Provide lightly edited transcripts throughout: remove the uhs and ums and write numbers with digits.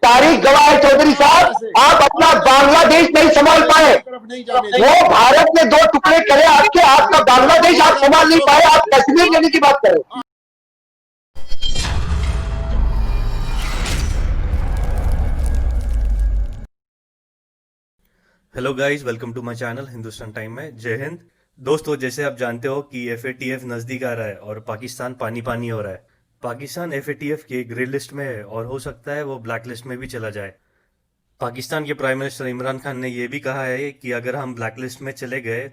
तारीख गवाह है चौधरी साहब, आप अपना बांग्लादेश नहीं संभाल पाए। वो भारत ने दो टुकड़े करे आपके, आपका बांग्लादेश आप संभाल नहीं पाए, आप कश्मीर लेने की बात करें। Hello guys, welcome to my channel Hindustan time में। जय हिंद दोस्तों। जैसे आप जानते हो कि FATF नज़दीक आ रहा है और पाकिस्तान पानी पानी हो रहा है। पाकिस्तान FATF की ग्रे लिस्ट में है और हो सकता है वो ब्लैक लिस्ट में भी चला जाए। पाकिस्तान के प्राइम मिनिस्टर इमरान खान ने यह भी कहा है कि अगर हम ब्लैक लिस्ट में चले गए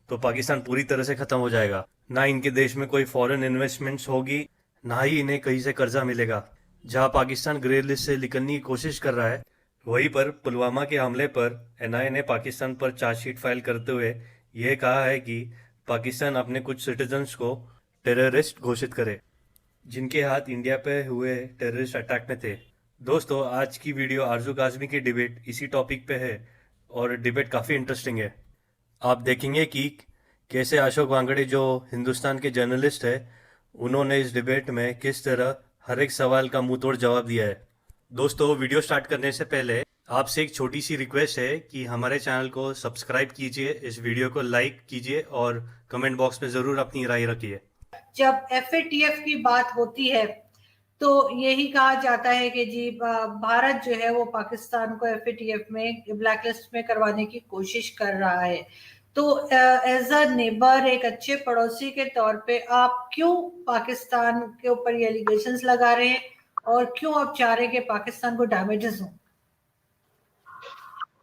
तो पाकिस्तान पूरी तरह से ख़त्म हो जाएगा। ना इनके देश में कोई फॉरेन इन्वेस्टमेंट्स होगी, ना ही इन्हें कहीं से कर्जा मिलेगा। जहां पाकिस्तान ग्रे लिस्ट से निकलने की कोशिश कर रहा है, वहीं पर पुलवामा के हमले पर NIA ने पाकिस्तान पर चार्जशीट फाइल करते हुए यह कहा है कि पाकिस्तान अपने कुछ सिटीजन्स को टेररिस्ट घोषित करे, जिनके हाथ इंडिया पे हुए टेररिस्ट अटैक में थे। दोस्तों, आज की वीडियो आरजू काज़मी की डिबेट इसी टॉपिक पे है और डिबेट काफ़ी इंटरेस्टिंग है। आप देखेंगे कि कैसे अशोक वांगड़े, जो हिंदुस्तान के जर्नलिस्ट है, उन्होंने इस डिबेट में किस तरह हर एक सवाल का मुंह तोड़ जवाब दिया है। दोस्तों, वीडियो स्टार्ट करने से पहले आपसे एक छोटी सी रिक्वेस्ट है कि हमारे चैनल को सब्सक्राइब कीजिए, इस वीडियो को लाइक कीजिए और कमेंट बॉक्स में ज़रूर अपनी राय रखिए। जब FATF की बात होती है तो यही कहा जाता है कि जी भारत जो है वो पाकिस्तान को FATF में ब्लैक लिस्ट में करवाने की कोशिश कर रहा है। तो एज अ नेबर, एक अच्छे पड़ोसी के तौर पे आप क्यों पाकिस्तान के ऊपर ये एलिगेशंस लगा रहे हैं और क्यों आप चाह रहे हैं कि पाकिस्तान को डैमेजेस हो?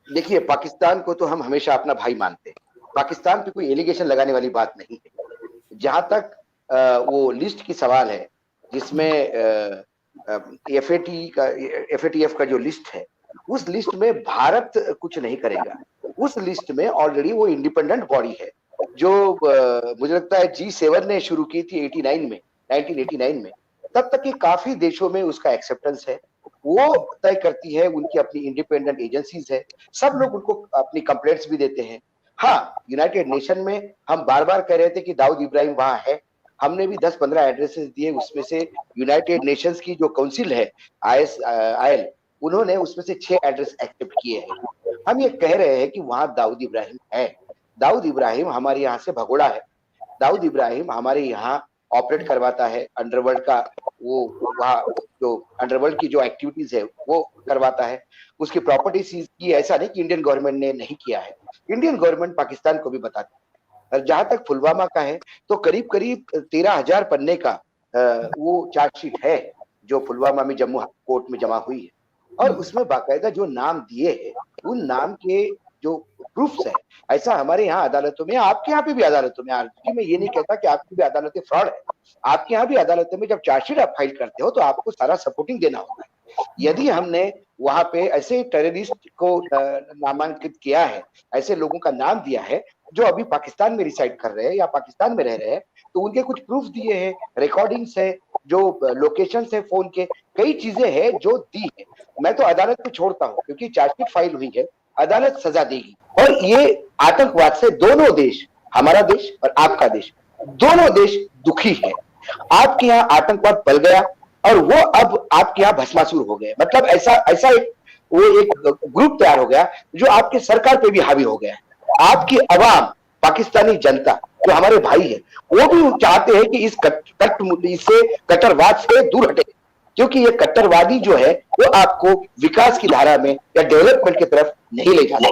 देखिए, पाकिस्तान को तो हम हमेशा अपना भाई मानते हैं। पाकिस्तान पे कोई एलिगेशन लगाने वाली बात नहीं है। जहां तक वो लिस्ट की सवाल है जिसमें FATF का जो लिस्ट है, उस लिस्ट में भारत कुछ नहीं करेगा। उस लिस्ट में ऑलरेडी वो इंडिपेंडेंट बॉडी है जो मुझे लगता है G7 ने शुरू की थी 1989 में। तब तक के काफी देशों में उसका एक्सेप्टेंस है। वो तय करती है, उनकी अपनी इंडिपेंडेंट एजेंसीज है, सब लोग उनको अपनी कंप्लेंट्स भी देते हैं। हाँ, यूनाइटेड नेशन में हम बार बार कह रहे थे कि दाऊद इब्राहिम वहां है, हमने भी 10-15 एड्रेसेस दिए। उसमें से यूनाइटेड नेशंस की जो काउंसिल है ISIL, उन्होंने उसमें से 6 एड्रेस एक्सेप्ट किए हैं। हम ये कह रहे हैं कि वहां दाऊद इब्राहिम है। दाऊद इब्राहिम हमारे यहाँ से भगोड़ा है। दाऊद इब्राहिम हमारे यहाँ ऑपरेट करवाता है अंडरवर्ल्ड का, वो वहाँ जो अंडरवर्ल्ड की जो एक्टिविटीज है वो करवाता है। उसकी प्रॉपर्टी सीज की, ऐसा नहीं कि इंडियन गवर्नमेंट ने नहीं किया है, इंडियन गवर्नमेंट पाकिस्तान को भी बताती है। और जहां तक पुलवामा का है तो करीब करीब 13,000 पन्ने का वो चार्जशीट है जो पुलवामा में जम्मू कोर्ट में जमा हुई है। और उसमें बाकायदा जो नाम दिए हैं, उन नाम के जो प्रूफ्स है, ऐसा हमारे यहाँ अदालतों में, आपके यहाँ पे भी अदालतों में, मैं ये नहीं कहता कि आपकी भी अदालतें फ्रॉड है, आपके यहाँ भी अदालतों में जब चार्जशीट आप फाइल करते हो तो आपको सारा सपोर्टिंग देना होता है। यदि हमने वहां पे ऐसे टेररिस्ट को नामांकित किया है, ऐसे लोगों का नाम दिया है जो अभी पाकिस्तान में रिसाइड कर रहे हैं या पाकिस्तान में रह रहे हैं, तो उनके कुछ प्रूफ दिए हैं, रिकॉर्डिंग्स है, जो लोकेशंस है फोन के, कई चीजें हैं जो दी है। मैं तो अदालत को छोड़ता हूँ क्योंकि चार्जशीट फाइल हुई है, अदालत सजा देगी। और ये आतंकवाद से दोनों देश, हमारा देश और आपका देश, दोनों देश दुखी है। आपके यहाँ आतंकवाद पल गया और वो अब आपके यहाँ भस्मासुर हो गए। मतलब ऐसा एक ग्रुप तैयार हो गया जो आपके सरकार पे भी हावी हो गया। आपकी अवाम, पाकिस्तानी जनता जो हमारे भाई है, वो भी चाहते हैं कि इससे कट्टरवाद से दूर हटे, क्योंकि ये कट्टरवादी जो है वो आपको विकास की धारा में या डेवलपमेंट की तरफ नहीं ले जाते।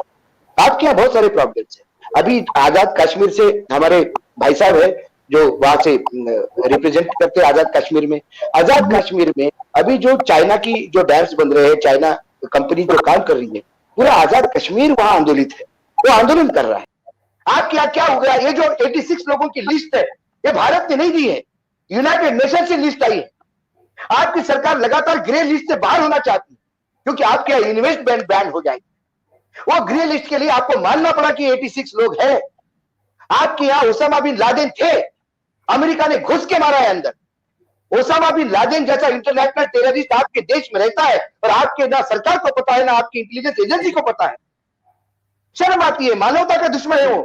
आपके यहाँ बहुत सारे प्रॉब्लम्स है। अभी आजाद कश्मीर से हमारे भाई साहब है जो वहां से रिप्रेजेंट करते हैं आजाद कश्मीर में। आजाद कश्मीर में अभी जो चाइना की जो डैम्स बन रहे हैं, चाइना कंपनी जो काम कर रही है, पूरा आजाद कश्मीर वहां आंदोलित है, वो आंदोलन कर रहा है। आपके यहाँ क्या हो गया? ये जो 86 लोगों की लिस्ट है, ये भारत ने नहीं दी है, यूनाइटेड नेशन से लिस्ट आई है। आपकी सरकार लगातार ग्रे लिस्ट से बाहर होना चाहती है क्योंकि आपके यहाँ इन्वेस्टमेंट बैन हो जाएगी। वो ग्रे लिस्ट के लिए आपको मानना पड़ा कि 86 लोग हैं। आपके यहाँ ओसामा बिन लादेन थे, अमेरिका ने घुस के मारा है अंदर। ओसामा बिन लादेन जैसा इंटरनेशनल टेररिस्ट आपके देश में रहता है और आपके ना सरकार को पता है ना आपकी इंटेलिजेंस एजेंसी को पता है। शर्म आती है, मानवता का दुश्मन है वो।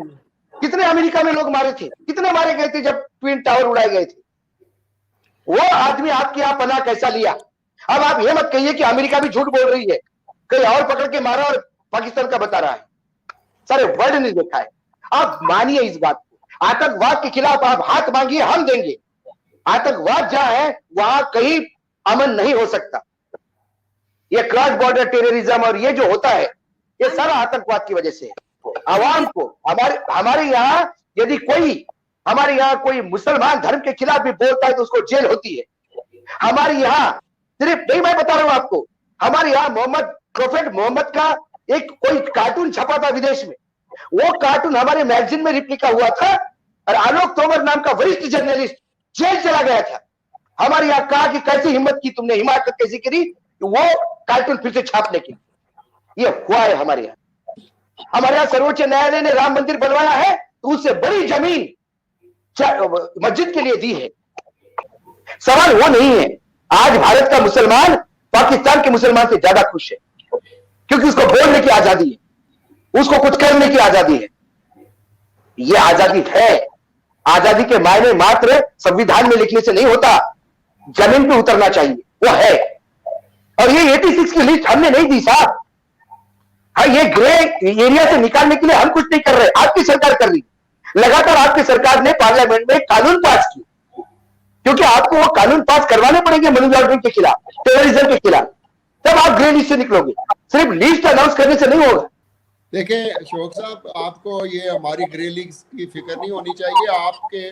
कितने अमेरिका में लोग मारे थे, कितने मारे गए थे जब ट्विन टावर उड़ाए गए थे। वो आदमी आपके यहां पनाह कैसा लिया? अब आप ये मत कहिए कि अमेरिका भी झूठ बोल रही है, कहीं और पकड़ के मारा और पाकिस्तान का बता रहा है। सारे वर्ल्ड ने देखा है। आप मानिए इस बात को, आतंकवाद के खिलाफ आप हाथ मांगिए, हम देंगे। आतंकवाद जहां है वहां कहीं अमन नहीं हो सकता। ये क्रॉस बॉर्डर टेररिज्म और ये जो होता है, ये सारा आतंकवाद की वजह से है। आवाम को हमारे यहाँ यदि हमारे यहाँ कोई मुसलमान धर्म के खिलाफ भी बोलता है तो उसको जेल होती है। हमारे यहाँ सिर्फ नहीं, मैं बता रहा हूं आपको, हमारे यहाँ प्रोफेट मोहम्मद का एक कोई कार्टून छपा था विदेश में, वो कार्टून हमारे मैगजीन में रिप्लिका हुआ था और आलोक तोमर नाम का वरिष्ठ जर्नलिस्ट जेल चला गया था। हमारे यहाँ कहा कि कैसी हिम्मत की तुमने, हिमाकत कैसी करी वो कार्टून फिर से छापने की। ये हुआ है हमारे यहाँ सर्वोच्च न्यायालय ने राम मंदिर बनवाया है तो उससे बड़ी जमीन मस्जिद के लिए दी है। सवाल वो नहीं है। आज भारत का मुसलमान पाकिस्तान के मुसलमान से ज्यादा खुश है, क्योंकि उसको बोलने की आजादी है, उसको कुछ करने की आजादी है। ये आजादी है। आजादी के मायने मात्र संविधान में लिखने से नहीं होता, जमीन पे उतरना चाहिए, वो है। और ये 86 की लिस्ट हमने नहीं दी साहब। हाँ, ये ग्रे एरिया से निकालने के लिए हम कुछ नहीं कर रहे, आपकी सरकार कर रही। लगातार आपकी सरकार ने पार्लियामेंट में कानून पास किए, क्योंकि आपको वो कानून पास करवाने पड़ेंगे मनी लॉन्ड्रिंग के खिलाफ, टेररिज्म के खिलाफ, तब आप ग्रे लिस्ट से निकलोगे। सिर्फ लिस्ट अनाउंस करने से नहीं होगा। देखिए अशोक साहब, आपको ये हमारी ग्रे लिस्ट की फिक्र नहीं होनी चाहिए। आपके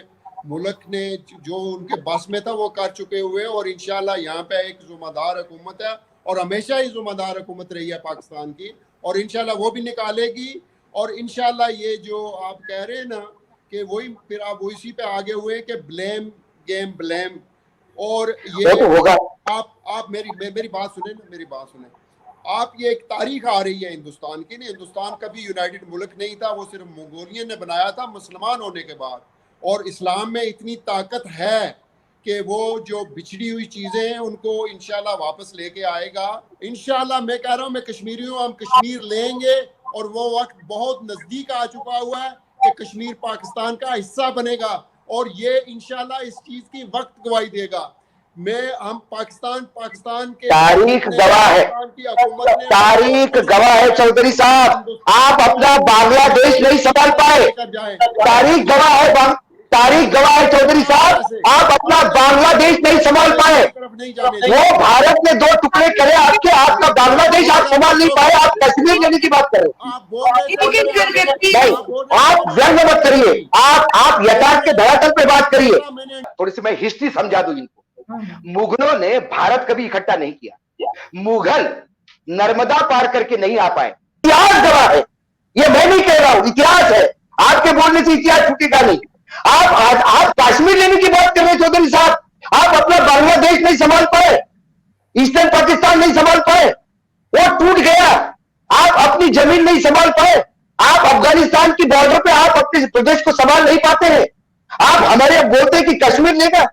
मुल्क ने जो उनके बस में था वो कर चुके हुए, और इंशाल्लाह यहाँ पे एक जुम्मेदार हुकूमत है और हमेशा ही जुम्मेदार हुकूमत रही है पाकिस्तान की, और इंशाल्लाह वो भी निकालेगी। और इंशाल्लाह ये जो आप कह रहे हैं ना कि वही फिर आप इसी पे आगे हुए कि ब्लेम गेम ब्लेम, और ये तो होगा। आप मेरी बात सुने ना, मेरी बात सुने। आप ये एक तारीख आ रही है हिंदुस्तान की, नहीं हिंदुस्तान कभी यूनाइटेड मुल्क नहीं था, वो सिर्फ मंगोलियन ने बनाया था मुसलमान होने के बाद। और इस्लाम में इतनी ताकत है कि वो जो बिछड़ी हुई चीज़ें हैं उनको इंशाल्लाह वापस लेके आएगा। इंशाल्लाह मैं कह रहा हूँ, मैं कश्मीरी हूँ, हम कश्मीर लेंगे, और वो वक्त बहुत नज़दीक आ चुका हुआ है कि कश्मीर पाकिस्तान का हिस्सा बनेगा, और ये इंशाल्लाह इस चीज़ की वक्त गवाही देगा। हम पाकिस्तान के तारीख गवाह है, तारीख गवाह है चौधरी साहब। आप अपना बांग्लादेश नहीं संभाल पाए, तारीख गवाह है, तारीख गवाह है चौधरी साहब, आप अपना बांग्लादेश नहीं संभाल पाए। वो भारत ने 2 टुकड़े करे आपके, आपका बांग्लादेश आप संभाल नहीं पाए, आप कश्मीर लेने की बात कर रहे हैं। आप व्यंग मत करिए, आप यथार्थ के धरातल पे बात करिए। थोड़ी सी मैं हिस्ट्री समझा दूं इनको। मुगलों ने भारत कभी इकट्ठा नहीं किया, मुगल नर्मदा पार करके नहीं आ पाए, इतिहास गवाह है। ये मैं नहीं कह रहा हूं, इतिहास है। आपके बोलने से इतिहास छूटेगा नहीं। आप कश्मीर लेने की बात कर रहे हैं चौधरी साहब, आप अपना बांग्लादेश नहीं संभाल पाए, ईस्टर्न पाकिस्तान नहीं संभाल पाए, वो टूट गया। आप अपनी जमीन नहीं संभाल पाए, आप अफगानिस्तान की बॉर्डर पे आप अपने प्रदेश को संभाल नहीं पाते हैं। आप हमारे बोलते हैं कि कश्मीर लेगा।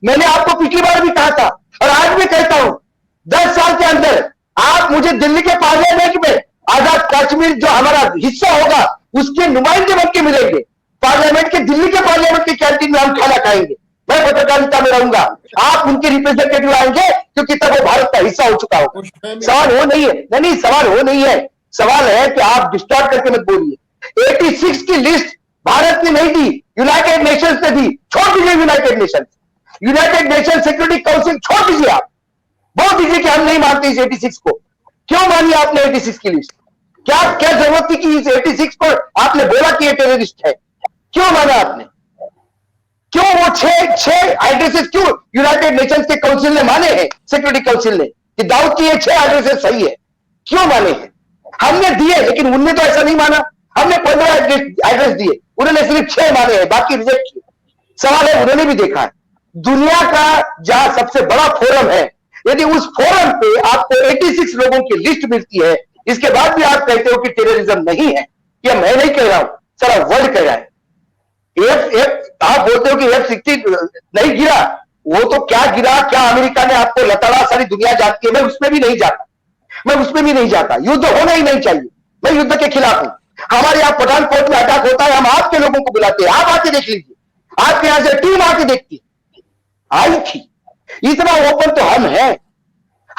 मैंने आपको पिछली बार भी कहा था और आज भी कहता हूं, 10 साल के अंदर आप मुझे दिल्ली के पार्लियामेंट में आजाद कश्मीर जो हमारा हिस्सा होगा उसके नुमाइंदे बन के मिलेंगे। पार्लियामेंट के, दिल्ली के पार्लियामेंट की कैंटीन में हम खाना खाएंगे। मैं पत्रकारिता में रहूंगा, आप उनके रिप्रेजेंटेटिव आएंगे, क्योंकि तब वो भारत का हिस्सा हो चुका हो। सवाल वो नहीं है, नहीं सवाल वो नहीं है। सवाल है कि आप डिस्टॉर्ट करके मत बोलिए। 86 की लिस्ट भारत ने नहीं दी, यूनाइटेड नेशंस ने दी। छोड़ दीजिए यूनाइटेड नेशन सिक्योरिटी काउंसिल छोड़ दीजिए। आप बोल दीजिए कि हम नहीं मानते इस 86 को। क्यों मानी आपने 86 की लिस्ट? क्या जरूरत थी कि इस 86 को आपने बोला कि ये टेररिस्ट है? क्यों माना आपने? क्यों वो छह एड्रेसेस क्यों यूनाइटेड नेशंस के काउंसिल ने माने हैं, सिक्योरिटी काउंसिल ने, कि दाऊद की ये 6 एड्रेसेस सही है? क्यों माने हैं? हमने दिए, लेकिन उनने तो ऐसा नहीं माना। हमने 15 एड्रेस दिए, उन्होंने सिर्फ 6 माने हैं, बाकी रिजेक्ट किए। सवाल है, उन्होंने भी देखा है दुनिया का जहां सबसे बड़ा फोरम है, यदि उस फोरम पे आपको 86 लोगों की लिस्ट मिलती है, इसके बाद भी आप कहते हो कि टेररिज्म नहीं है, यह मैं नहीं कह रहा हूं, सारा वर्ल्ड कह रहा है। आप बोलते हो कि F-16 नहीं गिरा, वो तो क्या गिरा, क्या अमेरिका ने आपको लताड़ा, सारी दुनिया जानती है। मैं उसमें भी नहीं जाता, युद्ध होना ही नहीं चाहिए, मैं युद्ध के खिलाफ हूं। हमारे यहाँ पठानकोट में अटैक होता है, हम आपके लोगों को बुलाते हैं, आप आके देख लीजिए। आपके यहां से टीम आके देखती है, आई थी। इतना ओपन तो हम हैं।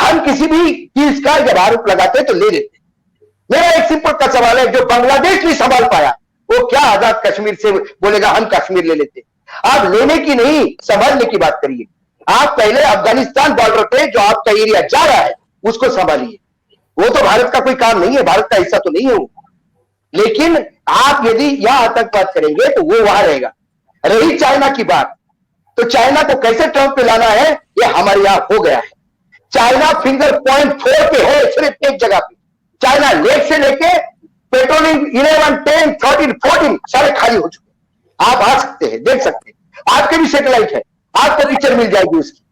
हम किसी भी चीज का जब आरोप लगाते हैं तो ले लेते हैं। मेरा एक सिंपल का सवाल है, जो बांग्लादेश नहीं संभाल पाया वो क्या आजाद कश्मीर से बोलेगा हम कश्मीर ले लेते? आप लेने की नहीं, संभालने की बात करिए। आप पहले अफगानिस्तान बॉर्डर पे जो आपका एरिया जा रहा है उसको संभालिए। वो तो भारत का कोई काम नहीं है, भारत का हिस्सा तो नहीं है वो। लेकिन आप यदि यहां आतंकवाद करेंगे तो वो वहां रहेगा। रही चाइना की बात, तो चाइना को कैसे ट्रंप पे लाना है ये हमारे यहां हो गया है। चाइना फिंगर पॉइंट 4 पे है सिर्फ एक जगह पे। चाइना लेक से लेके पेट्रोलिंग 11, 10, 13, 14 सारे खाली हो चुके। आप आ सकते हैं, देख सकते हैं, आपके भी सैटेलाइट है, आपको पिक्चर मिल जाएगी उसकी।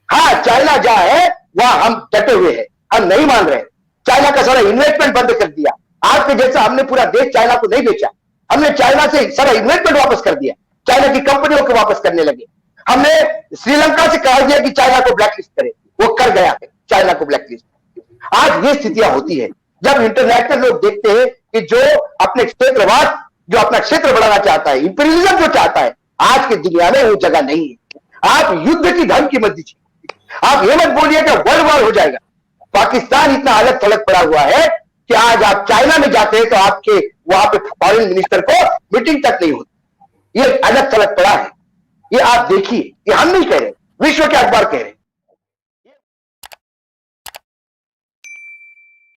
हाँ, चाइना जहां है वहां हम डटे हुए हैं, हम नहीं मान रहे। चाइना का सारा इन्वेस्टमेंट बंद कर दिया। आपके जैसा हमने पूरा देश चाइना को नहीं बेचा, हमने चाइना से सारा इन्वेस्टमेंट वापस कर दिया, चाइना की कंपनियों को वापस करने लगे। हमने श्रीलंका से कहा दिया कि चाइना को ब्लैकलिस्ट करे, वो कर गया है चाइना को ब्लैकलिस्ट। आज ये स्थितियां होती है जब इंटरनेशनल लोग देखते हैं कि जो अपने क्षेत्रवाद, जो अपना क्षेत्र बढ़ाना चाहता है, इंपीरियलिज्म जो चाहता है, आज की दुनिया में वो जगह नहीं है। आप युद्ध की धमकी मत दीजिए, आप ये मत बोलिए कि वर्ल्ड वॉर हो जाएगा। पाकिस्तान इतना अलग थलग पड़ा हुआ है कि आज आप चाइना में जाते हैं तो आपके वहां पे फॉरेन मिनिस्टर को मीटिंग तक नहीं होती। ये अलग थलग पड़ा है, ये आप देखिए, ये हम नहीं कह रहे, विश्व के अखबार कह रहे हैं।